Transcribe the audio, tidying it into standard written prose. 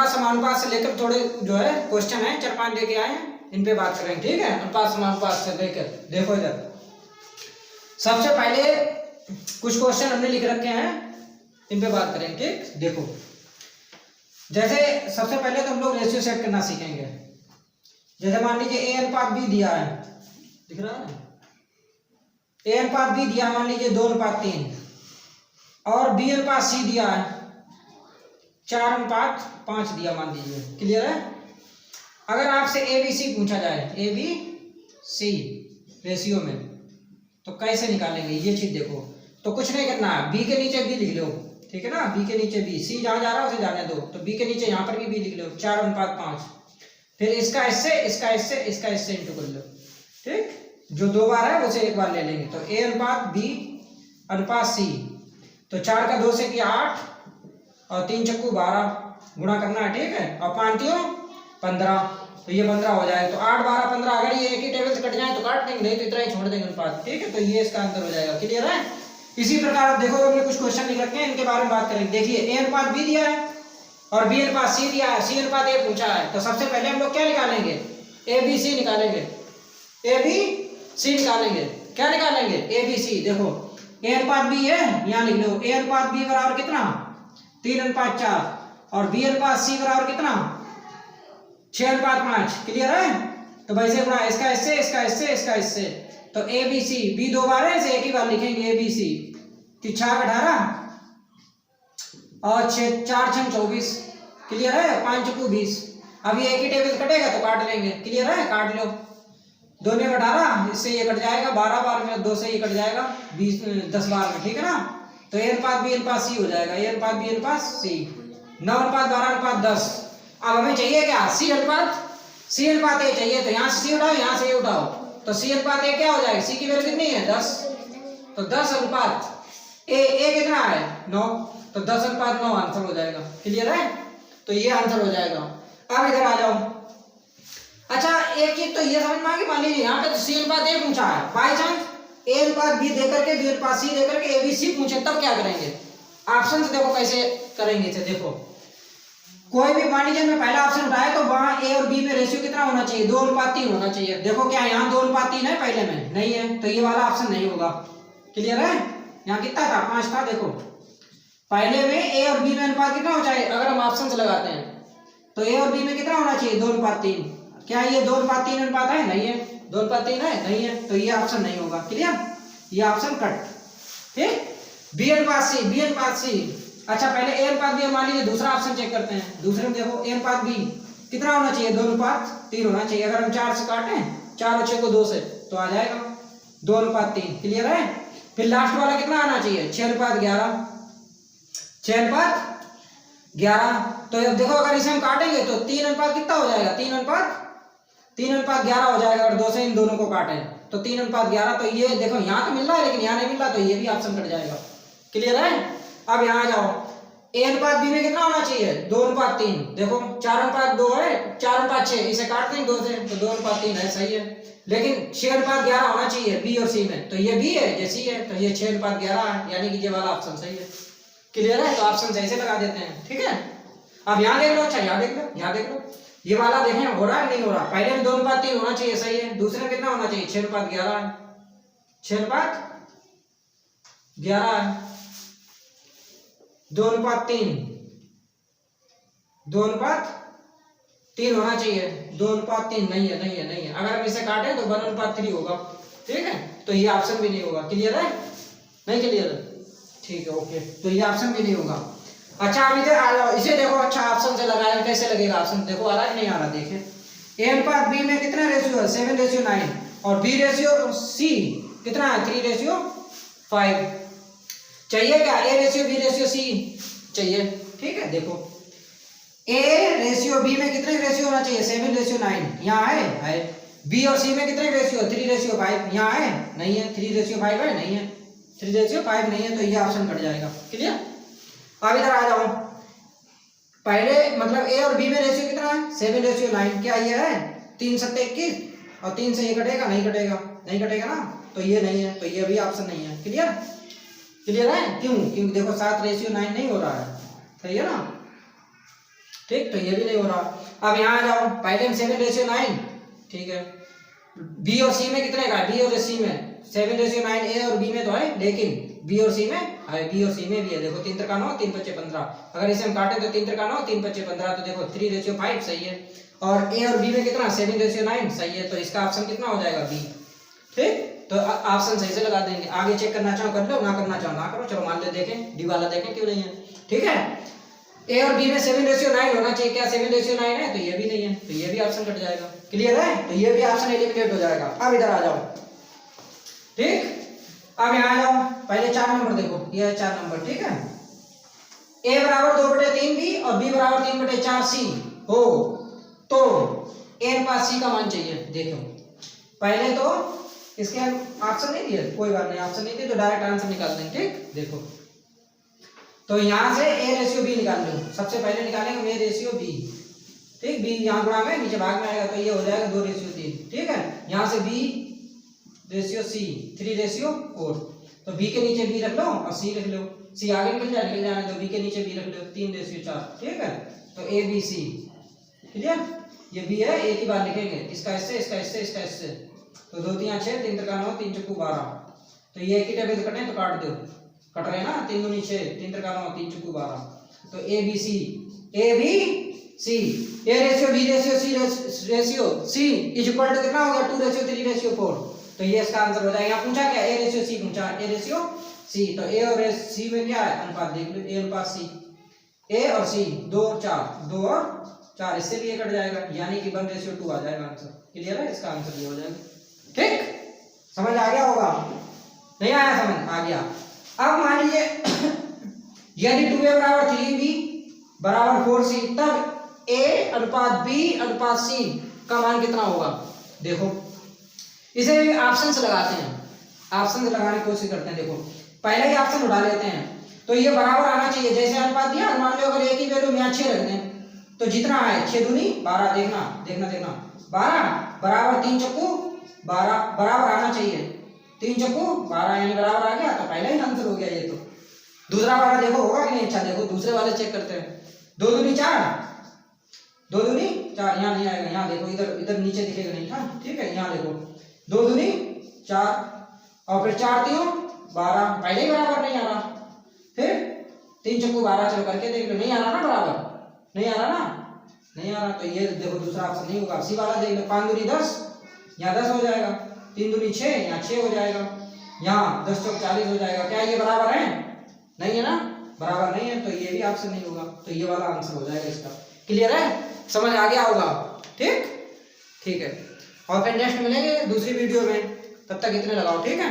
अनुपात समानुपात से लेकर थोड़े जो है क्वेश्चन है 4-5 लेके आए हैं, इन पे बात करेंगे, ठीक है। अनुपात समानुपात से लेकर देखो इधर सबसे पहले कुछ क्वेश्चन हमने लिख रखे हैं, इन पे बात करेंगे, ठीक। देखो जैसे सबसे पहले तो हम लोग रेशियो सेट करना सीखेंगे। जैसे मान लीजिए ए अनुपात बी दिया है, दिख रहा है, ए अनुपात बी दिया मान लीजिए 2:3 और बी अनुपात सी दिया है 4:5 दिया मान लीजिए, क्लियर है। अगर आपसे ए बी सी पूछा जाए, ए बी सी रेशियो में, तो कैसे निकालेंगे ये चीज देखो। तो कुछ नहीं करना है, बी के नीचे बी लिख लो, ठीक है ना, बी के नीचे बी, सी जहां जा रहा है उसे जाने दो, तो बी के नीचे यहाँ पर भी बी लिख लो 4:5, फिर इसका इससे इसका इससे इसका इससे इंटू कर लो, ठीक। जो 2 बार है उसे 1 बार ले लेंगे, तो ए अनुपात बी अनुपात सी, तो 4 का 2 से किया 8 और 3 चक्कू 12 गुणा करना है, ठीक है, और 5 15, तो ये 15 हो जाएगा। तो 8 12 15, अगर ये एक ही टेबल से कट जाए तो काट देंगे, नहीं तो इतना ही छोड़ देंगे अनुपात, ठीक है। तो ये इसका आंसर हो जाएगा, क्लियर है। इसी प्रकार आप देखो हमने कुछ क्वेश्चन लिख रखे हैं, इनके बारे में बात करेंगे। देखिए ए अनुपात बी दिया है और बी अनुपात सी दिया है, सी अनुपात ए पूछा है, तो सबसे पहले हम लोग क्या निकालेंगे, ए बी सी निकालेंगे, ए बी सी निकालेंगे। क्या निकालेंगे, ए बी सी। देखो ए अनुपात बी है, यहाँ लिख लो, ए अनुपात बी बराबर कितना 3:4 और बी अनुपात सी बराबर कितना 6:5, क्लियर है। तो वैसे गुणा इसका इससे इसका इससे इसका इससे, तो ए बी सी, बी 2 बार है इसे एक ही बार लिखेंगे, ए बी सी 3 18 और 6 4 6 24, क्लियर है, 5 चक्कू 20। अब ये एक ही टेबल कटेगा तो काट लेंगे, क्लियर है, काट लो, 2 ने 18, इससे ये कट जाएगा 12 बार में, 2 से ये कट जाएगा 20 10 बार में, ठीक है ना। तो ए अनुपात बी अनुपात सी हो जाएगा, ए अनुपात बी अनुपात सी, 9:12:10। अब हमें चाहिए क्या, सी अनुपात ए चाहिए, तो यहाँ से सी उठाओ, यहाँ से ये उठाओ, तो सी अनुपात ए क्या हो जाएगा, सी की वैल्यू कितनी है 10, तो 10 अनुपात ए कितना है 9, तो 10:9 आंसर हो जाएगा, क्लियर है। तो ये आंसर हो जाएगा। अब इधर आ जाओ। अच्छा एक चीज तो ये समझ में आ गई, मान लीजिए यहाँ पे तो सी अनुपात ए पूछा है, बाई चांस ए अनुपात बी देकर के बी अनुपात सी देकर के ए बी सी पूछे, तब क्या करेंगे, ऑप्शन से देखो कैसे करेंगे इसे। देखो कोई भी मान लीजिए मैं पहला ऑप्शन उठाया, तो वहां ए और बी में रेशियो कितना होना चाहिए, 2:3 होना चाहिए। देखो क्या यहाँ 2:3 है, पहले में नहीं है, तो ये वाला ऑप्शन नहीं होगा, क्लियर है। यहाँ कितना था 5 था, देखो पहले में ए और बी में अनुपात कितना होना चाहिए, अगर हम ऑप्शन से लगाते हैं तो ए और बी में कितना होना चाहिए 2:3। क्या ये 2:3 अनुपात है, नहीं है, 2:3 है, नहीं है, तो ये ऑप्शन नहीं होगा, क्लियर, ये ऑप्शन कट, ठीक। बी अनुपात सी, बी अनुपात सी, अच्छा पहले ए अनुपात बी, मान लीजिए दूसरा ऑप्शन चेक करते हैं। दूसरे में देखो ए अनुपात बी कितना होना चाहिए 2:3 होना चाहिए। अगर हम 4 से काटें, 4 और 6 को 2 से, तो आ जाएगा 2:3, क्लियर है। फिर लास्ट वाला कितना आना चाहिए 6:11, 6:11। तो अब देखो अगर इसे हम काटेंगे तो 3 अनुपात कितना हो जाएगा, 3:11 हो जाएगा। अगर 2 से इन दोनों को काटें तो 3:11, तो ये देखो यहाँ तो मिल रहा है लेकिन यहाँ नहीं मिल रहा, तो ये भी ऑप्शन कट जाएगा, क्लियर है। अब यहाँ आ जाओ, ए अनुपात बी में कितना होना चाहिए 2:3, देखो 4:2 है, 4:6, इसे काट देंगे 2 से, तो 2:3 है, सही है। लेकिन 6:11 होना चाहिए बी और सी में, तो ये बी है, ये सी है, तो ये 6:11 है, यानी कि ये वाला ऑप्शन सही है, क्लियर है। तो ऑप्शन सही से लगा देते हैं, ठीक है। अब यहाँ देख लो, अच्छा यहाँ देख लो, यहाँ देख लो, ये वाला देखें हो रहा है नहीं हो रहा। पहले में 2:3 होना चाहिए, सही है। दूसरे में कितना होना चाहिए 6:11 है, 6:11 है, 2:3, 2:3 होना चाहिए, 2:3 नहीं है, नहीं है, नहीं है। अगर हम इसे काटें तो 1:3 होगा, ठीक है। तो ये ऑप्शन भी नहीं होगा, क्लियर है, नहीं क्लियर है, ठीक है, ओके। तो ये ऑप्शन भी नहीं होगा। अच्छा अब इधर आ जाओ, इसे देखो, अच्छा ऑप्शन से लगाया कैसे लगेगा, ऑप्शन देखो आ रहा है नहीं आ रहा, देखिए ए अनुपात बी में कितना रेशियो है 7:9 और बी रेशियो सी कितना है 3:5 चाहिए। क्या A ratio B ratio C चाहिए, ठीक है। देखो ए रेशियो बी में कितने रेशियो होना चाहिए 7:9, यहाँ है। बी और सी में कितने रेशियो 3:5, यहाँ है, नहीं है, 3:5 है, नहीं है, 3:5 नहीं है, तो ये ऑप्शन कट जाएगा, क्लियर। अब इधर आ जाओ, पहले मतलब ए और बी में रेशियो कितना है 7:9, क्या ये है 3 7 21 और 3 से ये कटेगा, नहीं कटेगा, नहीं कटेगा ना, तो ये नहीं है, तो ये भी ऑप्शन नहीं है, क्लियर, क्लियर है। क्यों, क्योंकि देखो 7:9 नहीं हो रहा है, सही है ना। ठीक, तो ये भी नहीं हो रहा। अब यहाँ आ जाओ, पहले में 7:9, ठीक है। बी और सी में कितने का है, बी और सी में 7:9, ए और बी में तो है, लेकिन बी और सी में है, बी और सी में भी है। देखो 3 3 9, 3 5 15, अगर इसे हम काटे तो 3 3 9, 3 5 15, तो देखो 3:5 सही है। और ए और बी में कितना 7:9 सही है, तो इसका ऑप्शन कितना हो जाएगा, बी। ठीक, तो ऑप्शन सही से लगा देंगे। आगे चेक करना चाहो कर लो, ना करना चाहो ना करो। चलो मान ले, देखें डी वाला, देखें क्यों नहीं है। ठीक है, ए और बी में 7:9 होना चाहिए, क्या 7:9 है, तो ये भी नहीं है, तो ये भी ऑप्शन कट जाएगा। क्लियर है, तो ये भी ऑप्शन एलिमिनेट हो जाएगा। अब इधर आ जाओ, ठीक, अब यहाँ आ जाओ, पहले 4 नंबर देखो, ये है 4 नंबर, ठीक है। ए बराबर 2/3 बी और बी बराबर 3/4 सी हो, तो ए अनुपात सी का मान चाहिए। देखो पहले तो इसके ऑप्शन नहीं दिए, कोई बात नहीं, ऑप्शन नहीं दिए तो डायरेक्ट आंसर निकाल देंगे। ठीक, देखो तो यहाँ से ए रेशियो बी निकाल लो, सबसे पहले निकालेंगे ए रेशियो बी। ठीक, बी यहाँ गुणा में नीचे भाग में आएगा, तो ये हो जाएगा 2:3। ठीक है, यहाँ से बी रेशियो सी 3:4, तो बी के नीचे बी रख लो और सी रख लो, सी आगे निकल जाने दो, बी के नीचे बी रख लो 3:4। ठीक है, तो ए बी सी, क्लियर। ये बी है, एक ही बार लिखेंगे, इसका इससे, इसका इससे, इसका इससे, तो 2 3 6, 3 3 9, 3 4 12, तो ये एक ही टेबल कटे तो काट दो, कट रहे हैं ना, 3 2 6, 3 3 9, 3 4 12, तो A B C, A B C, A ratio B ratio C ratio C is equal to कितना होगा 2:3:4, तो ये इसका आंसर हो जाएगा। यहाँ पूछा क्या, ए रेशियो सी पूछा, ए रेशियो सी, तो ए और सी में क्या है, अनुपात देख लो, ए अनुपात सी, ए और सी 2 और 4, 2 और 4, इससे भी ये कट जाएगा, यानी कि 1:2 आ जाएगा आंसर। क्लियर है, इसका आंसर ये हो जाएगा। ठीक, समझ आ गया होगा, नहीं आया समझ, आ गया। अब मान लीजिए यदि 2a बराबर 3b बराबर 4c, तब a अनुपात b अनुपात c का मान कितना होगा। देखो इसे ऑप्शन से लगाते हैं, ऑप्शन से लगाने की कोशिश करते हैं। देखो पहले ही ऑप्शन उठा लेते हैं, तो ये बराबर आना चाहिए, जैसे अनुपात दिया, मान लो अगर a की वैल्यू में 6 रख दें, तो जितना है 6 दूनी 12, देखना देखना देखना 12 बराबर 3 चक्कू 12 बराबर आना चाहिए, 3 चक्कू 12 यानी बराबर आ गया, तो पहला ही आंसर हो गया ये। तो दूसरा वाला देखो होगा कि नहीं, अच्छा देखो दूसरे वाले चेक करते हैं। 2 दूनी 4, 2 दूनी 4, यहाँ नहीं आएगा, यहाँ देखो, इधर इधर नीचे दिखेगा नहीं, हाँ ठीक है, यहाँ देखो 2 दूनी 4 और फिर 4 3 12, पहले ही बराबर नहीं आ रहा, फिर 3 चक्कू 12, चलो करके देख लो, नहीं आ रहा ना बराबर, नहीं आ रहा ना, नहीं आ रहा, तो ये देखो दूसरा ऑप्शन नहीं होगा। सी वाला देख लो, 5 दूनी 10, यहाँ 10 हो जाएगा, 3 दूनी 6, यहाँ 6 हो जाएगा, यहाँ 10 चौक 40 हो जाएगा। क्या ये बराबर है, नहीं है ना, बराबर नहीं है, तो ये भी ऑप्शन नहीं होगा, तो ये वाला आंसर हो जाएगा इसका। क्लियर है, समझ आ गया होगा। ठीक, ठीक है, और फिर नेक्स्ट मिलेंगे दूसरी वीडियो में, तब तक इतने लगाओ, ठीक है।